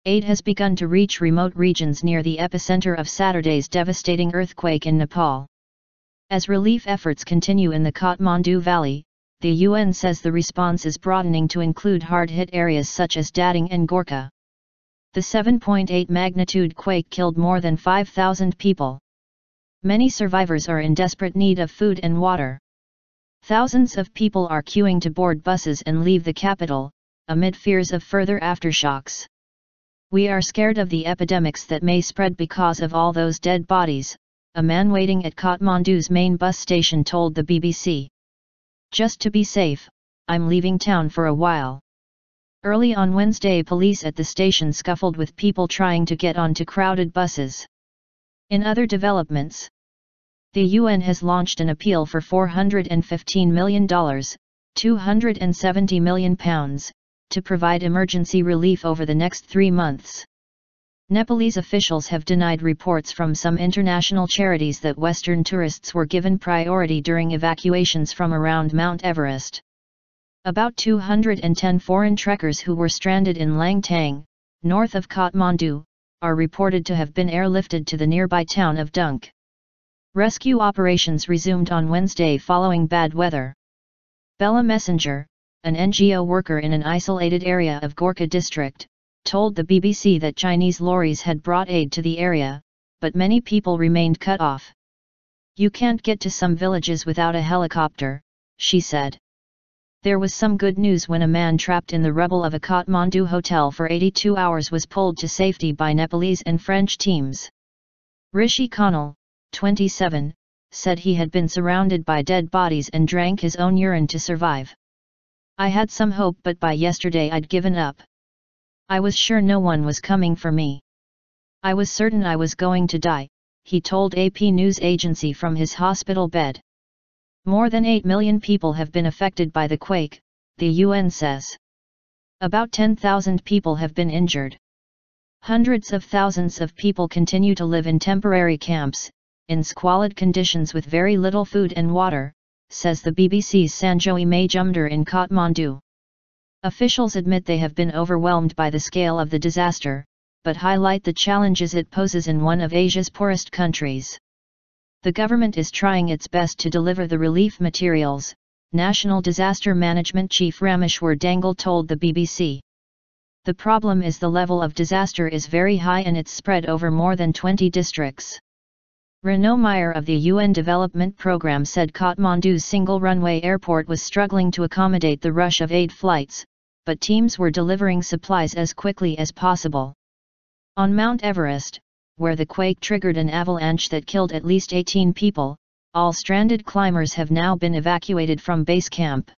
Aid has begun to reach remote regions near the epicenter of Saturday's devastating earthquake in Nepal. As relief efforts continue in the Kathmandu Valley, the UN says the response is broadening to include hard-hit areas such as Dhading and Gorkha. The 7.8 magnitude quake killed more than 5,000 people. Many survivors are in desperate need of food and water. Thousands of people are queuing to board buses and leave the capital, amid fears of further aftershocks. "We are scared of the epidemics that may spread because of all those dead bodies," a man waiting at Kathmandu's main bus station told the BBC. "Just to be safe, I'm leaving town for a while." Early on Wednesday, police at the station scuffled with people trying to get onto crowded buses. In other developments, the UN has launched an appeal for $415 million, £270 million, to provide emergency relief over the next 3 months. Nepalese officials have denied reports from some international charities that Western tourists were given priority during evacuations from around Mount Everest. About 210 foreign trekkers who were stranded in Langtang, north of Kathmandu, are reported to have been airlifted to the nearby town of Dunk. Rescue operations resumed on Wednesday following bad weather. Bella Messenger, an NGO worker in an isolated area of Gorkha district, told the BBC that Chinese lorries had brought aid to the area, but many people remained cut off. "You can't get to some villages without a helicopter," she said. There was some good news when a man trapped in the rubble of a Kathmandu hotel for 82 hours was pulled to safety by Nepalese and French teams. Rishi Connell, 27, said he had been surrounded by dead bodies and drank his own urine to survive. "I had some hope, but by yesterday I'd given up. I was sure no one was coming for me. I was certain I was going to die," he told AP news agency from his hospital bed. More than 8 million people have been affected by the quake, the UN says. About 10,000 people have been injured. Hundreds of thousands of people continue to live in temporary camps, in squalid conditions with very little food and water, says the BBC's Sanjoy Majumdar in Kathmandu. Officials admit they have been overwhelmed by the scale of the disaster, but highlight the challenges it poses in one of Asia's poorest countries. The government is trying its best to deliver the relief materials, National Disaster Management Chief Rameshwar Dangle told the BBC. "The problem is the level of disaster is very high and it's spread over more than 20 districts." Renaud Meyer of the UN Development Programme said Kathmandu's single-runway airport was struggling to accommodate the rush of aid flights, but teams were delivering supplies as quickly as possible. On Mount Everest, where the quake triggered an avalanche that killed at least 18 people, all stranded climbers have now been evacuated from base camp.